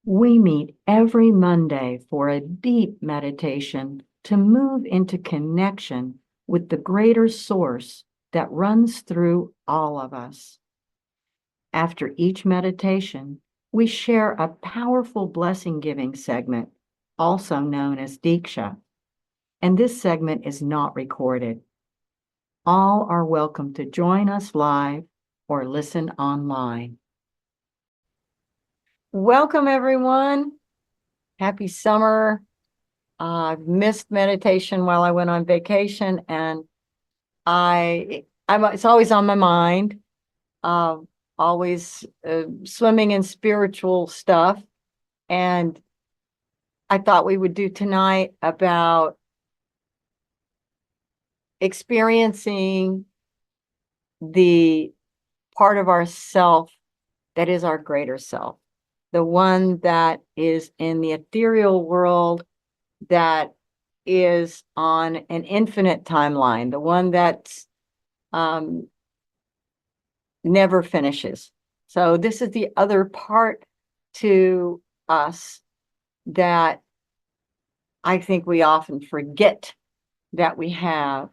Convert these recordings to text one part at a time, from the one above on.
We meet every Monday for a deep meditation to move into connection with the greater source that runs through all of us. After each meditation, we share a powerful blessing-giving segment, also known as Diksha, and this segment is not recorded. All are welcome to join us live or listen online. Welcome, everyone. Happy summer. I've missed meditation while I went on vacation, and it's always on my mind. Always swimming in spiritual stuff, and I thought we would do tonight about experiencing the part of ourself that is our greater self, the one that is in the ethereal world, that is on an infinite timeline, the one that's never finishes. So this is the other part to us that I think we often forget that we have.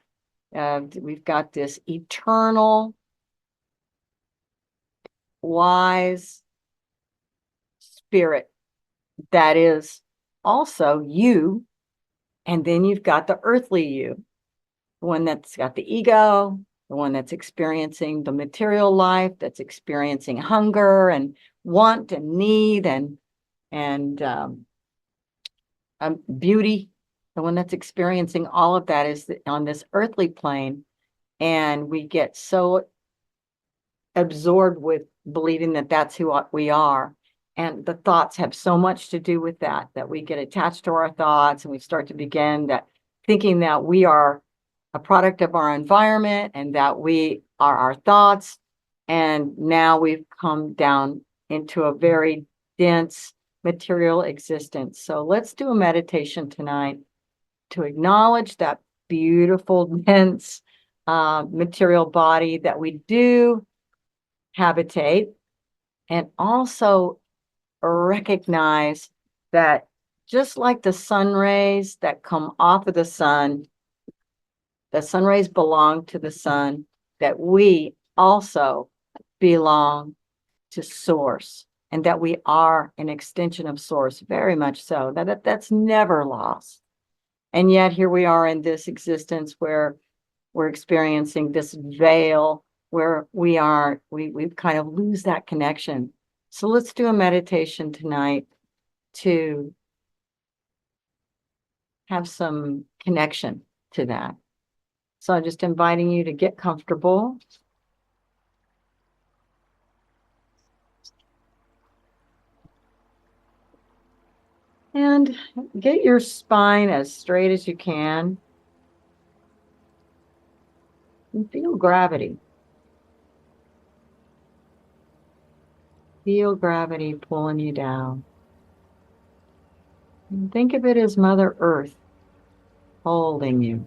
We've got this eternal, wise spirit that is also you, and then you've got the earthly you, the one that's got the ego, the one that's experiencing the material life, that's experiencing hunger and want and need and beauty. The one that's experiencing all of that is on this earthly plane, and we get so absorbed with believing that that's who we are. And the thoughts have so much to do with that we get attached to our thoughts, and we start to begin that thinking that we are a product of our environment and that we are our thoughts. And now we've come down into a very dense material existence. So let's do a meditation tonight to acknowledge that beautiful, dense material body that we do habitate, and also recognize that just like the sun rays that come off of the sun rays belong to the sun, that we also belong to Source, and that we are an extension of Source, very much so. That's never lost. And yet here we are in this existence where we're experiencing this veil where we've kind of lose that connection. So let's do a meditation tonight to have some connection to that. So I'm just inviting you to get comfortable. And get your spine as straight as you can. And feel gravity. Feel gravity pulling you down. And think of it as Mother Earth holding you.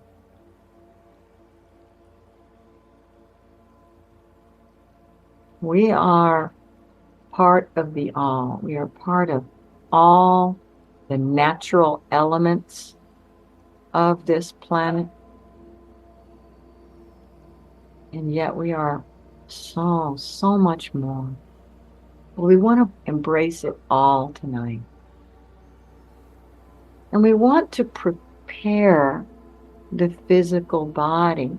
We are part of the all. We are part of all the natural elements of this planet. And yet we are so much more. We want to embrace it all tonight. And we want to prepare the physical body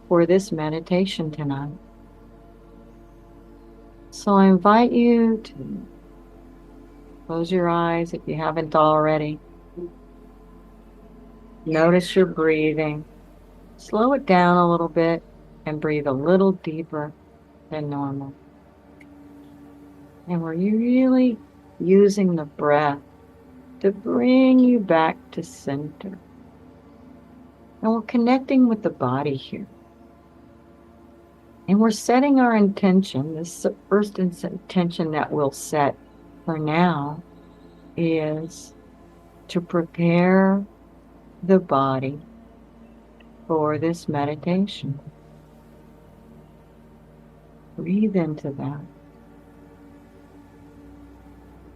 for this meditation tonight. So I invite you to close your eyes if you haven't already. Notice your breathing. Slow it down a little bit and breathe a little deeper than normal. And we're really using the breath to bring you back to center. And we're connecting with the body here. And we're setting our intention. This first intention that we'll set for now is to prepare the body for this meditation. Breathe into that.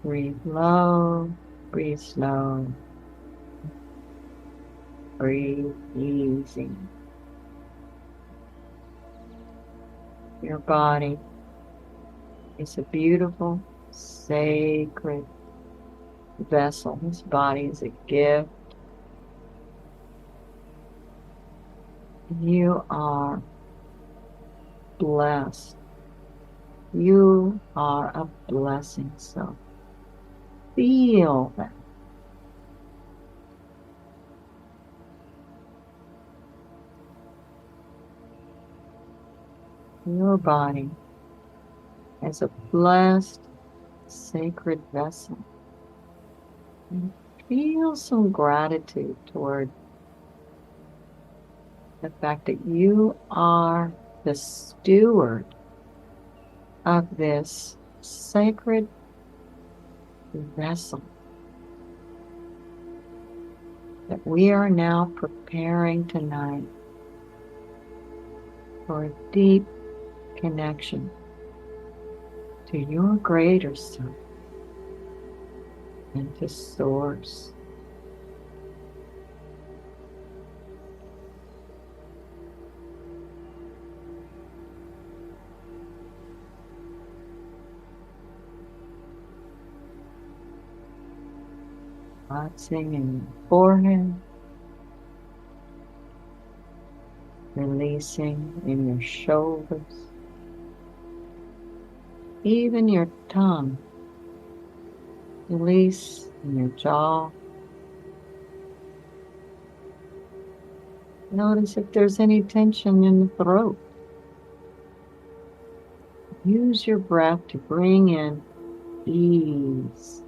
Breathe low, breathe slow, breathe easy. Your body is a beautiful, sacred vessel. This body is a gift. You are blessed. You are a blessing. So feel that. Your body as a blessed, sacred vessel. And feel some gratitude toward the fact that you are the steward of this sacred vessel that we are now preparing tonight for a deep connection to your greater self and to Source. Relaxing in your forehead, releasing in your shoulders, even your tongue. Release in your jaw. Notice if there's any tension in the throat. Use your breath to bring in ease.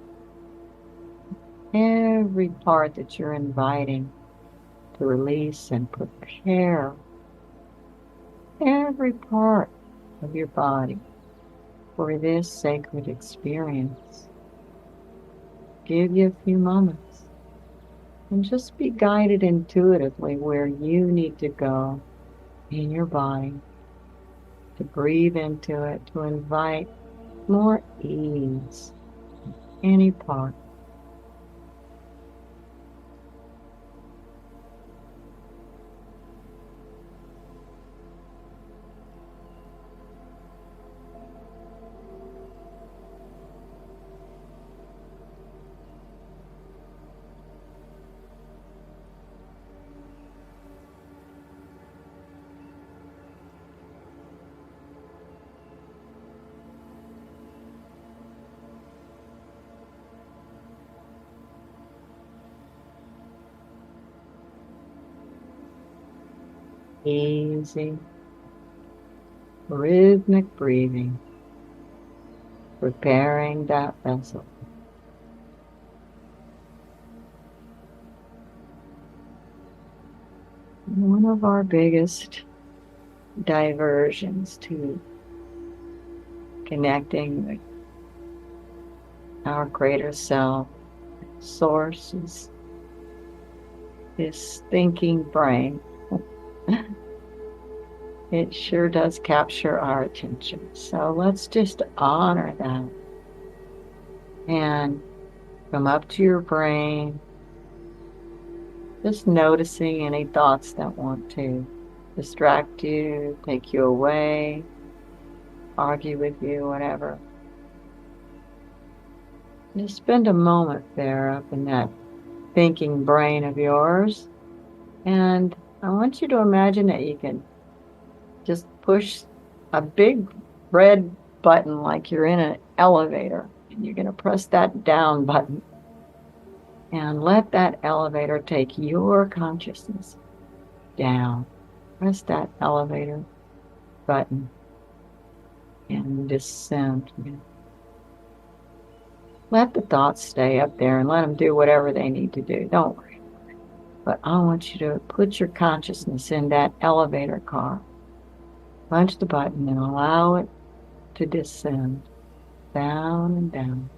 Every part that you're inviting to release and prepare every part of your body for this sacred experience. Give you a few moments and just be guided intuitively where you need to go in your body, to breathe into it, to invite more ease in any part. Easy, rhythmic breathing, preparing that vessel. One of our biggest diversions to connecting with our greater self, Source, is this thinking brain. It sure does capture our attention. So let's just honor that and come up to your brain, just noticing any thoughts that want to distract you, take you away, argue with you, whatever. Just spend a moment there up in that thinking brain of yours. And I want you to imagine that you can just push a big red button like you're in an elevator. And you're going to press that down button and let that elevator take your consciousness down. Press that elevator button and descend. Let the thoughts stay up there and let them do whatever they need to do. Don't worry. But I want you to put your consciousness in that elevator car. Punch the button and allow it to descend down and down.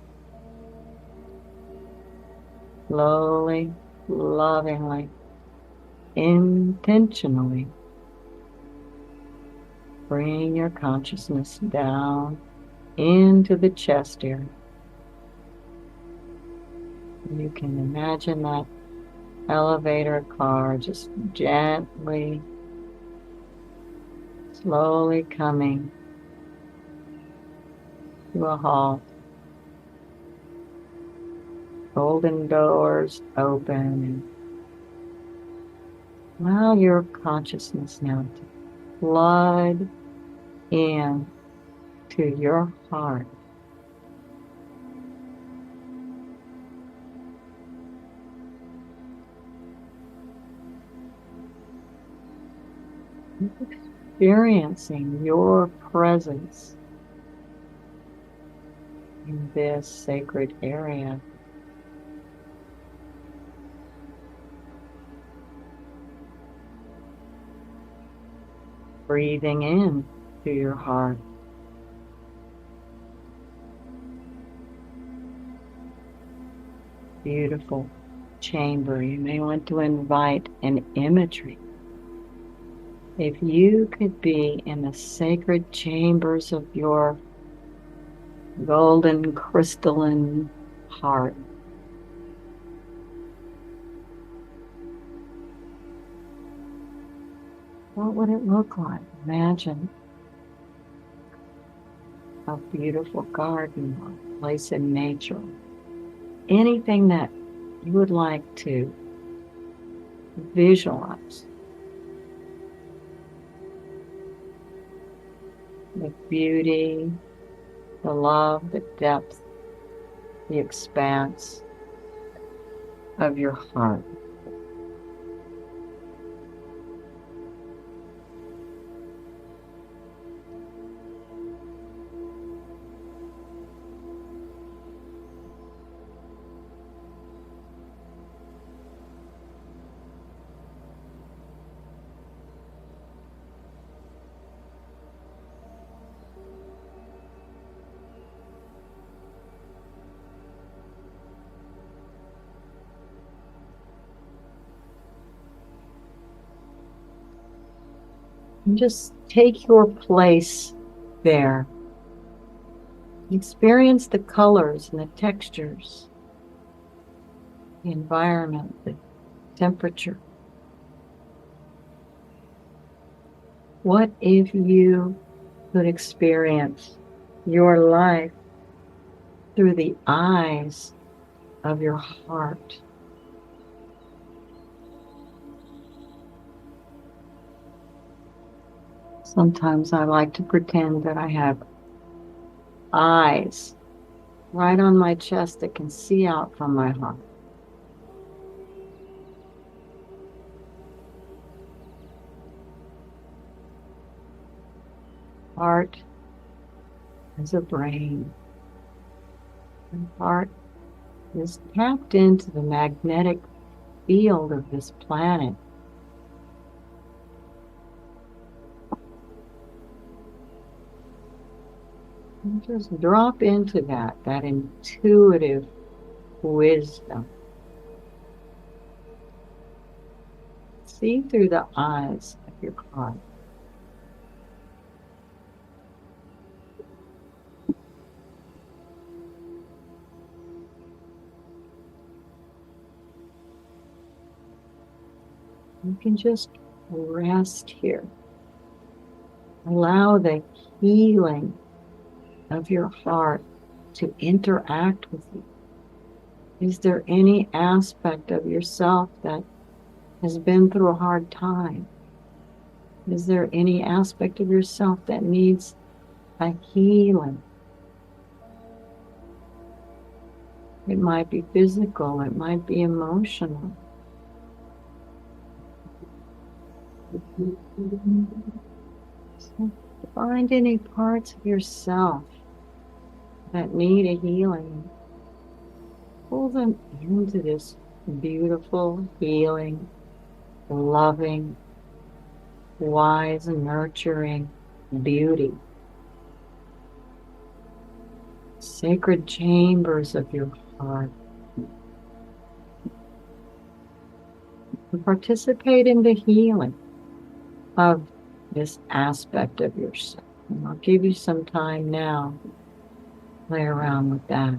Slowly, lovingly, intentionally. Bring your consciousness down into the chest area. You can imagine that elevator car just gently, slowly coming to a halt. Golden doors open. Allow your consciousness now to flood in to your heart. Experiencing your presence in this sacred area. Breathing in to your heart. Beautiful chamber. You may want to invite an imagery. If you could be in the sacred chambers of your golden crystalline heart, what would it look like? Imagine a beautiful garden or a place in nature. Anything that you would like to visualize. The beauty, the love, the depth, the expanse of your heart. And just take your place there. Experience the colors and the textures, the environment, the temperature. What if you could experience your life through the eyes of your heart? Sometimes I like to pretend that I have eyes right on my chest that can see out from my heart. Heart is a brain. And heart is tapped into the magnetic field of this planet. And just drop into that intuitive wisdom. See through the eyes of your heart. You can just rest here. Allow the healing of your heart to interact with you. Is there any aspect of yourself that has been through a hard time? Is there any aspect of yourself that needs a healing? It might be physical, it might be emotional. So find any parts of yourself that need a healing. Pull them into this beautiful, healing, loving, wise, and nurturing beauty. Sacred chambers of your heart. And participate in the healing of this aspect of yourself. And I'll give you some time now to play around with that.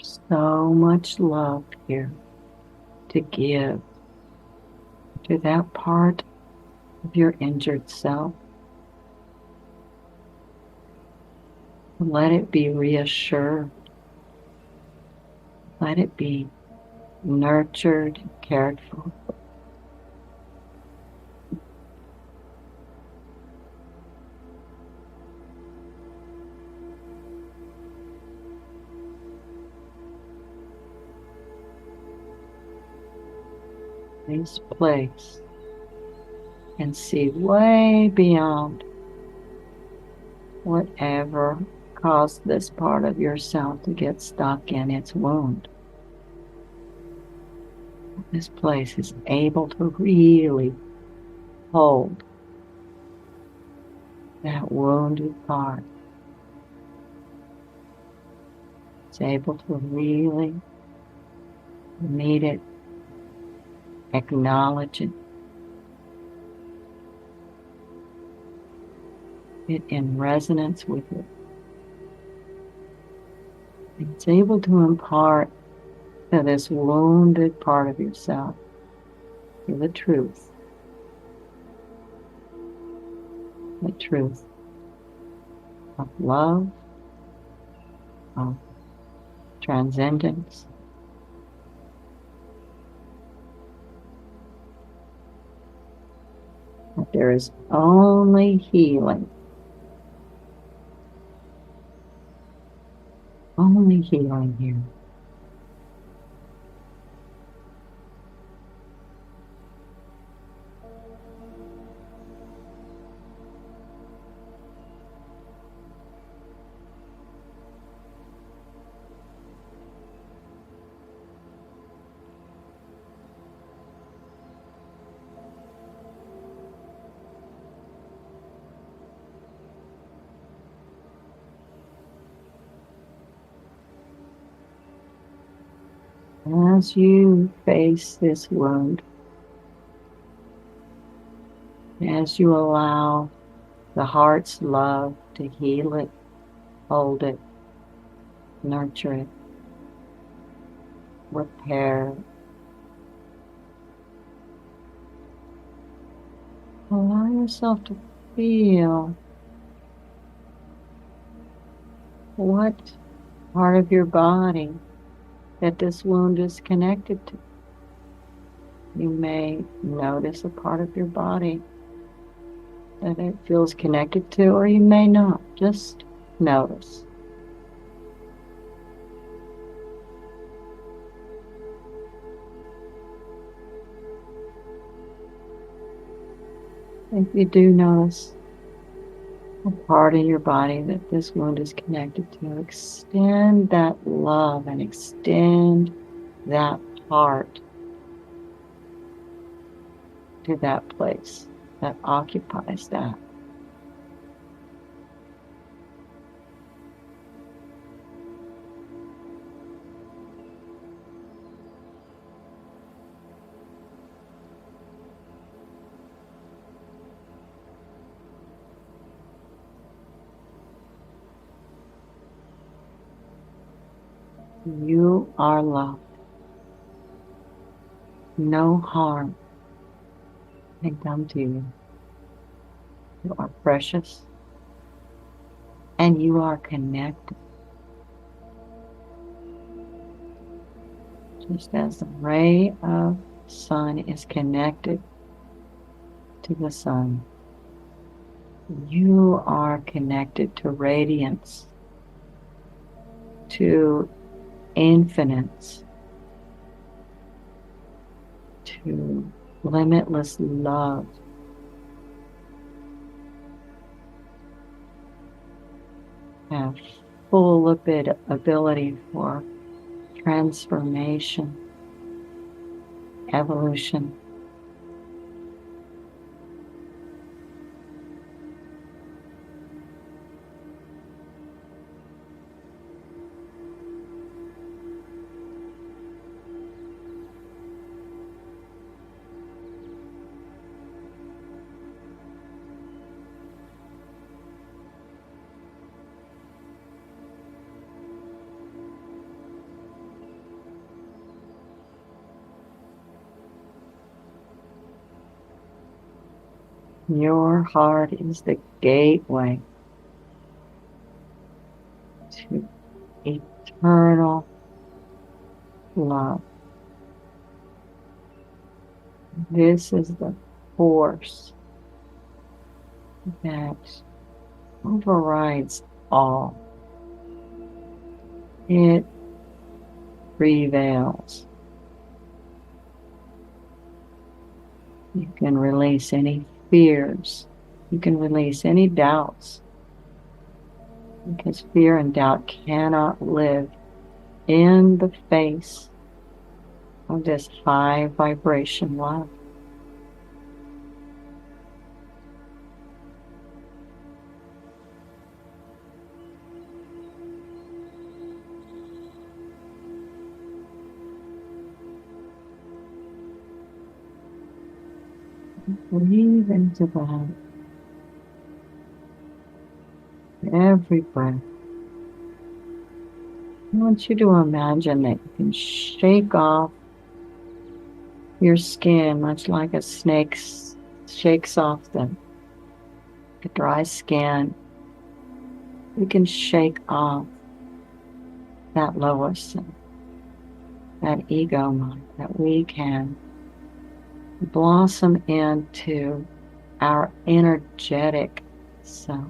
So much love here to give to that part of your injured self. Let it be reassured. Let it be nurtured and cared for. This place and see way beyond whatever caused this part of yourself to get stuck in its wound. This place is able to really hold that wounded part. It's able to really meet it, acknowledge it, get in resonance with it. It's able to impart to this wounded part of yourself the truth of love, of transcendence, that there is only healing here. As you face this wound, as you allow the heart's love to heal it, hold it, nurture it, repair it, allow yourself to feel what part of your body that this wound is connected to. You may notice a part of your body that it feels connected to, or you may not. Just notice. If you do notice a part of your body that this wound is connected to, extend that love and extend that part to that place that occupies that. You are loved. No harm can come to you. You are precious and you are connected. Just as the ray of sun is connected to the sun, you are connected to radiance, to infinite, to limitless love. Have full ability for transformation, evolution. Your heart is the gateway to eternal love. This is the force that overrides all. It prevails. You can release any fears. You can release any doubts, because fear and doubt cannot live in the face of this high vibration love. Breathe into that every breath. I want you to imagine that you can shake off your skin, much like a snake shakes off the dry skin. You can shake off that lower self, that ego mind, that we can blossom into our energetic self.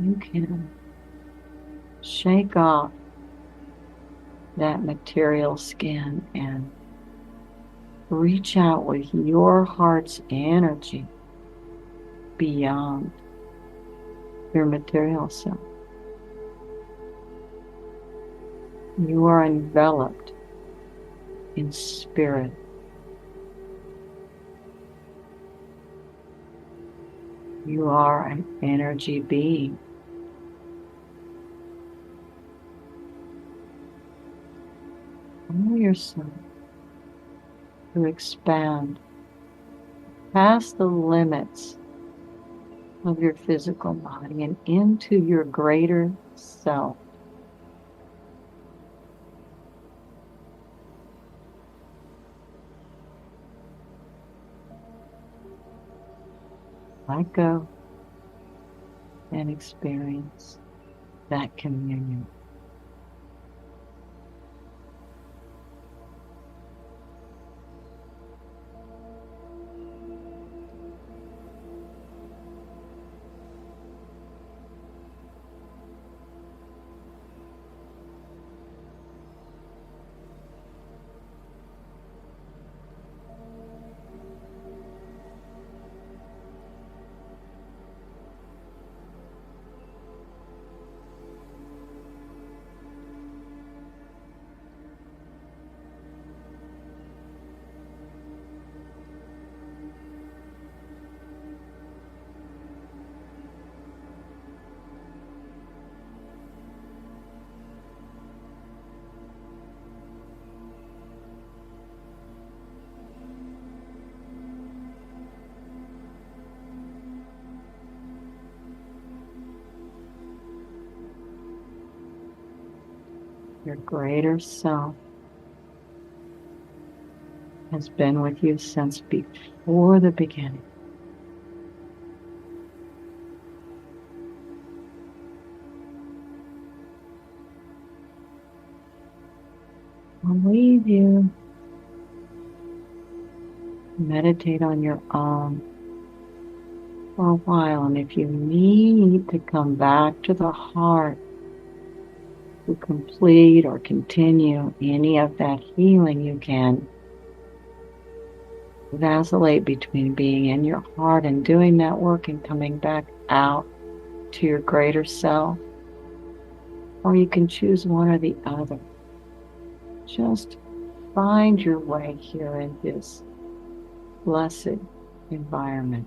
You can shake off that material skin and reach out with your heart's energy beyond your material self. You are enveloped in spirit. You are an energy being. Allow yourself to expand past the limits of your physical body and into your greater self. Let go and experience that communion. Your greater self has been with you since before the beginning. I'll leave you meditate on your own for a while, and if you need to come back to the heart to complete or continue any of that healing, you can vacillate between being in your heart and doing that work and coming back out to your greater self, or you can choose one or the other. Just find your way here in this blessed environment.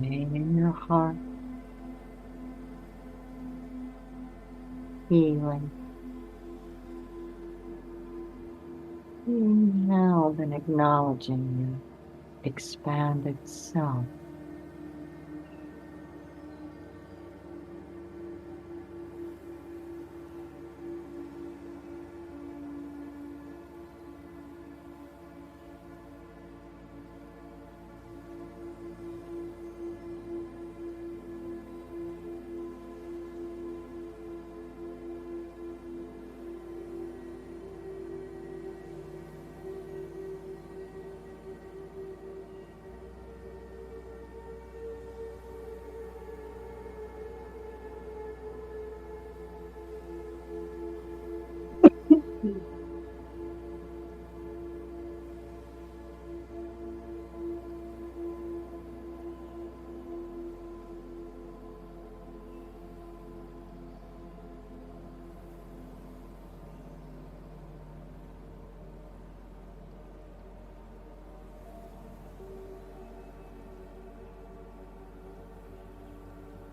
pain in your heart, healing, being held and acknowledging your expanded self.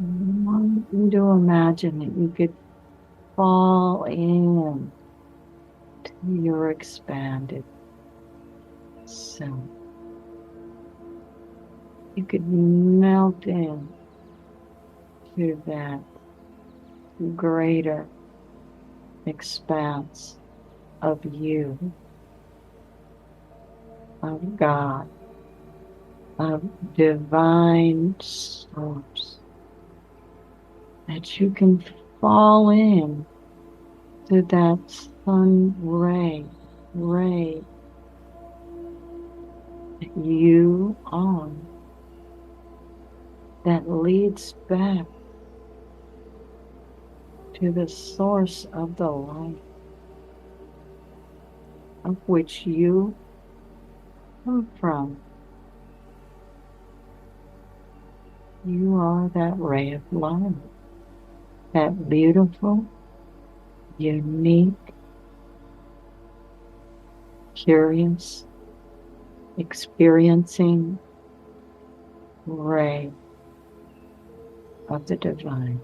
I want you to imagine that you could fall in to your expanded self. You could melt in to that greater expanse of you, of God, of divine source, that you can fall in to that sun ray that you are, that leads back to the source of the light of which you come from. You are that ray of light, that beautiful, unique, curious, experiencing ray of the divine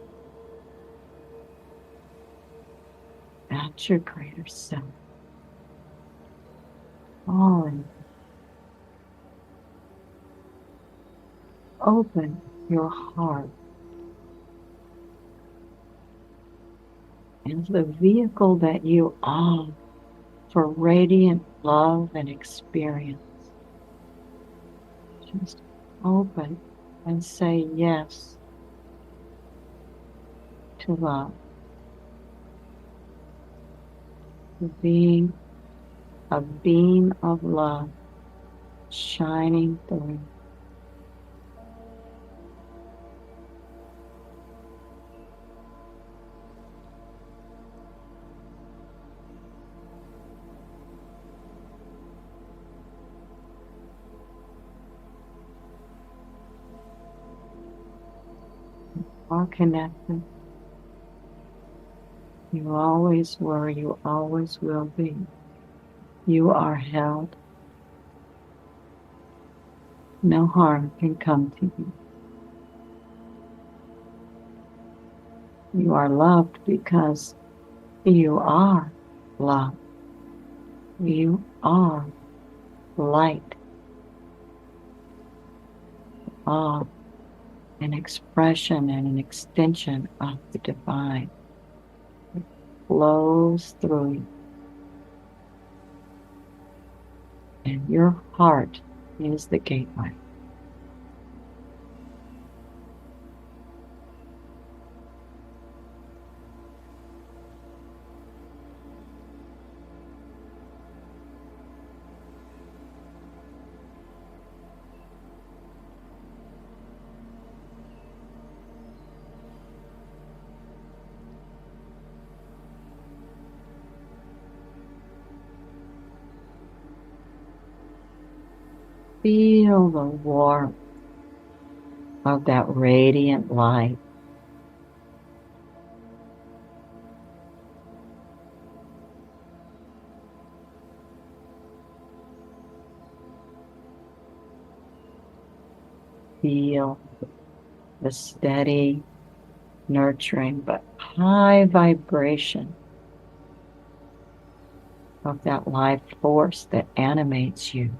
at your greater self. Falling, open your heart and the vehicle that you are for radiant love and experience. Just open and say yes to love, to being a beam of love shining through. Are connected. You always were, you always will be. You are held. No harm can come to you. You are loved because you are love. You are light. Are an expression and an extension of the divine. It flows through you. And your heart is the gateway. Feel the warmth of that radiant light. Feel the steady, nurturing, but high vibration of that life force that animates you.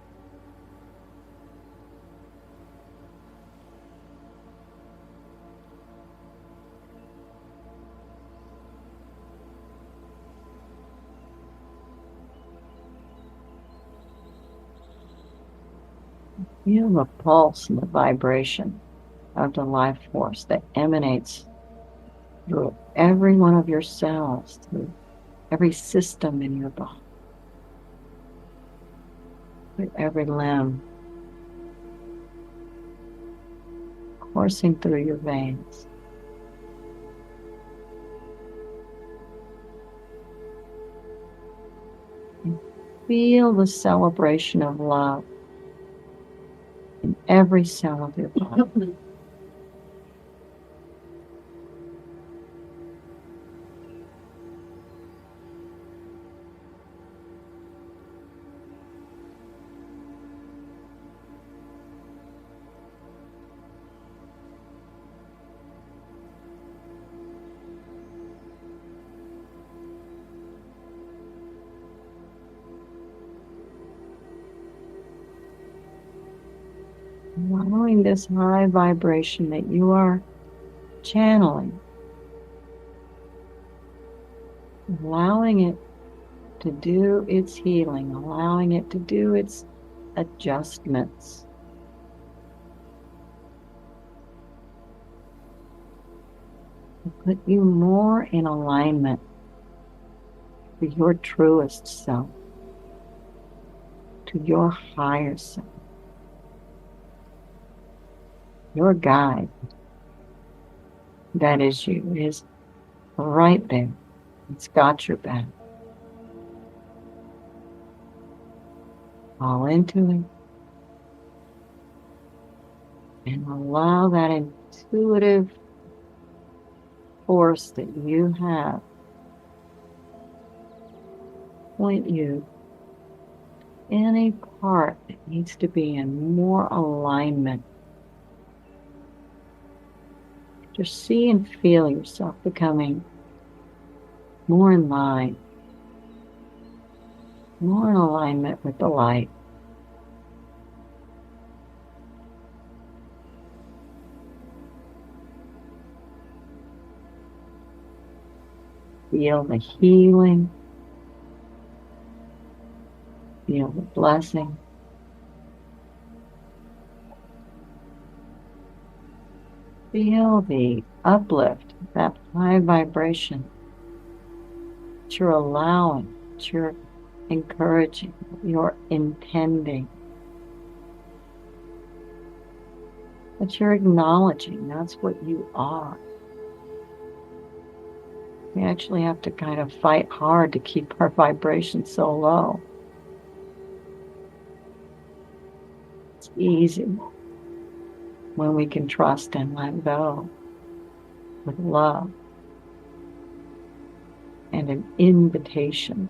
Feel the pulse and the vibration of the life force that emanates through every one of your cells, through every system in your body, through every limb, coursing through your veins. And feel the celebration of love in every cell of your body. Allowing this high vibration that you are channeling, allowing it to do its healing, allowing it to do its adjustments. To put you more in alignment with your truest self, to your higher self, your guide. That is you. It is right there. It's got your back. Fall into it and allow that intuitive force that you have point you to any part that needs to be in more alignment. Just see and feel yourself becoming more in line, more in alignment with the light. Feel the healing. Feel the blessing. Feel the uplift, that high vibration that you're allowing, that you're encouraging, you're intending, that you're acknowledging. That's what you are. We actually have to kind of fight hard to keep our vibration so low. It's easy when we can trust and let go with love and an invitation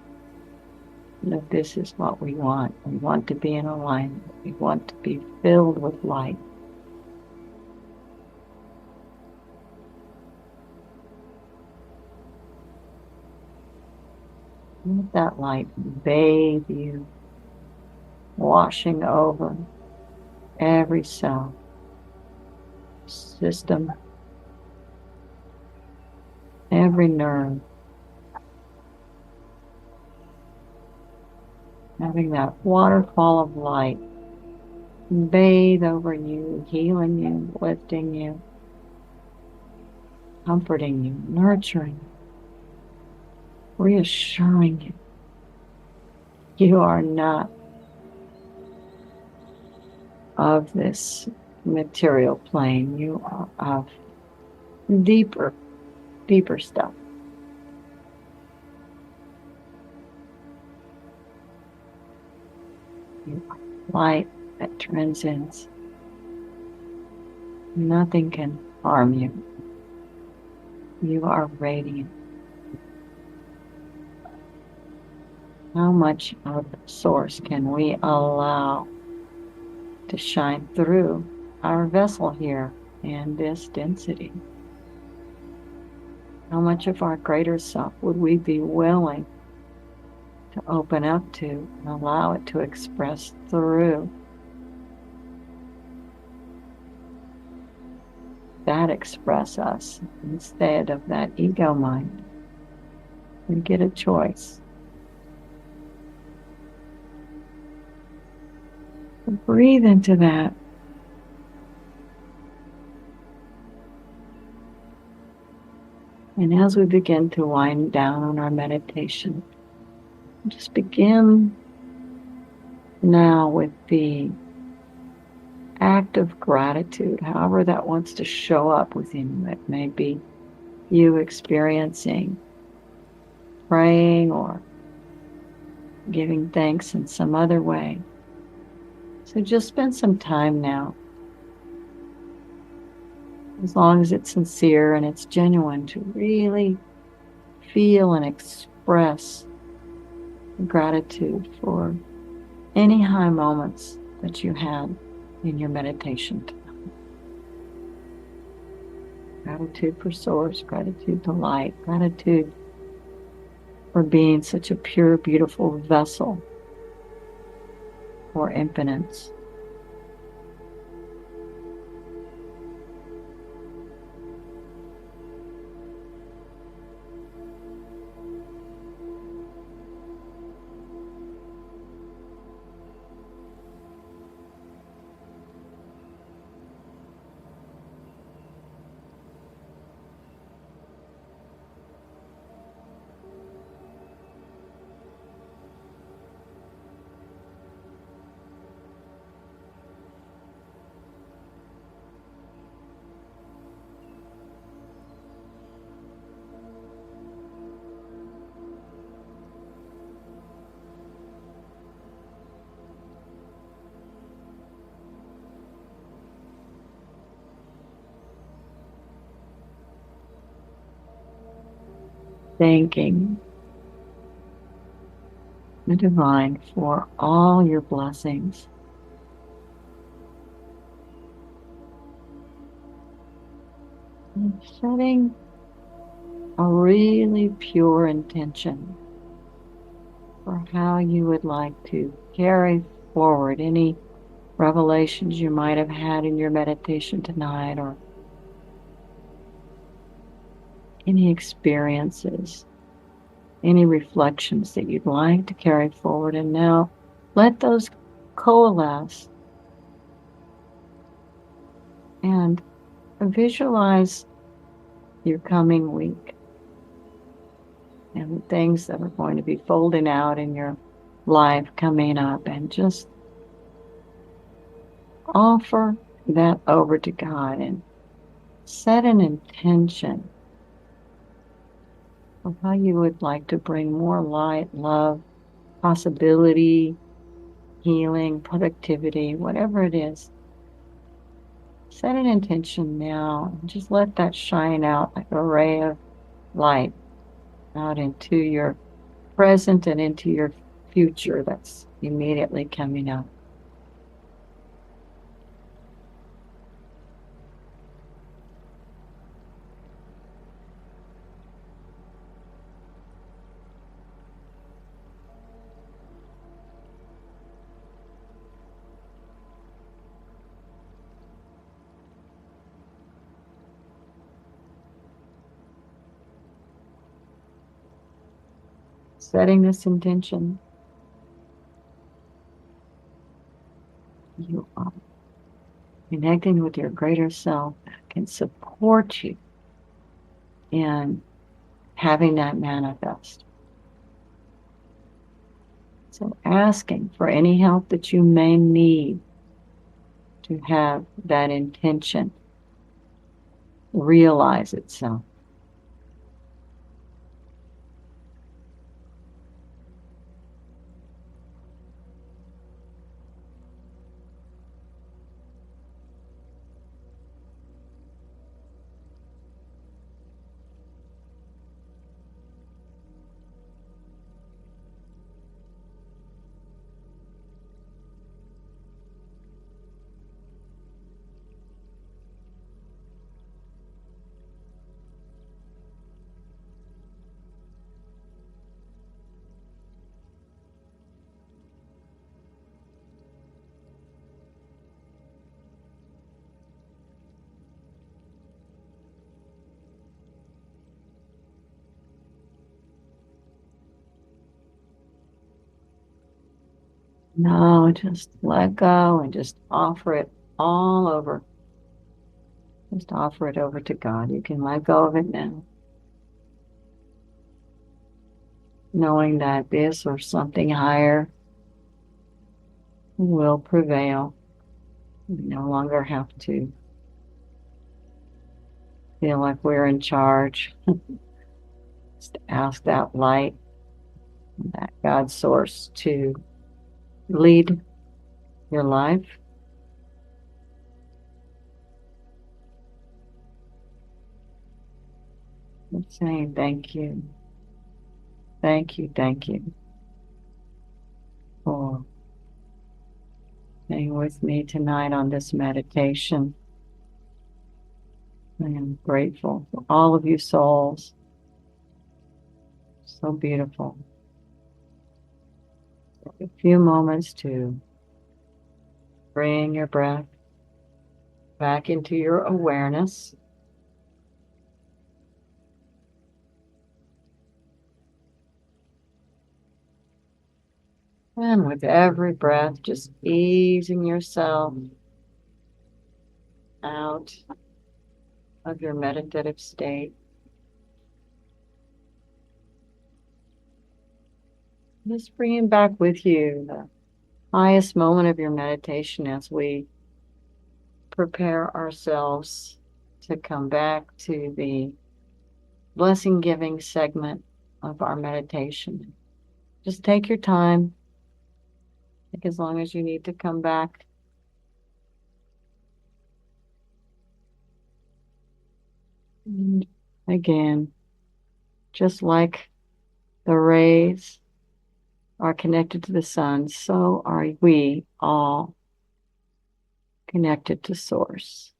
that this is what we want. We want to be in alignment. We want to be filled with light. Let that light bathe you, washing over every cell, system, every nerve. Having that waterfall of light bathe over you, healing you, lifting you, comforting you, nurturing you, reassuring you. You are not of this material plane. You are of deeper stuff. You are light that transcends. Nothing can harm you. You are radiant. How much of the source can we allow to shine through our vessel here in this density. How much of our greater self would we be willing to open up to and allow it to express through that express us instead of that ego mind? We get a choice. Breathe into that. And as we begin to wind down on our meditation, just begin now with the act of gratitude, however that wants to show up within you. It may be you experiencing praying or giving thanks in some other way. So just spend some time now, as long as it's sincere and it's genuine, to really feel and express gratitude for any high moments that you had in your meditation. Gratitude for source, gratitude to light, gratitude for being such a pure, beautiful vessel for infinite. Thanking the divine for all your blessings. And setting a really pure intention for how you would like to carry forward any revelations you might have had in your meditation tonight, or any experiences, any reflections that you'd like to carry forward. And now let those coalesce and visualize your coming week and the things that are going to be folding out in your life coming up, and just offer that over to God and set an intention of how you would like to bring more light, love, possibility, healing, productivity, whatever it is. Set an intention now and just let that shine out like a ray of light out into your present and into your future that's immediately coming up. Setting this intention, you are connecting with your greater self that can support you in having that manifest. So asking for any help that you may need to have that intention realize itself. No, just let go and just offer it all over. Just offer it over to God. You can let go of it now, knowing that this or something higher will prevail. We no longer have to feel like we're in charge. Just ask that light, that God source to lead your life. I'm saying thank you, thank you for being with me tonight on this meditation. I am grateful for all of you souls. So beautiful. Take a few moments to bring your breath back into your awareness. And with every breath, just easing yourself out of your meditative state. Just bringing back with you the highest moment of your meditation as we prepare ourselves to come back to the blessing giving segment of our meditation. Just take your time, take as long as you need to come back. And again, just like the rays are connected to the sun, so are we all connected to Source.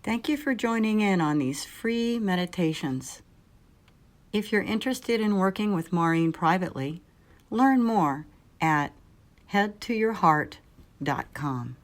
Thank you for joining in on these free meditations. If you're interested in working with Maurine privately, learn more at headtoyourheart.com.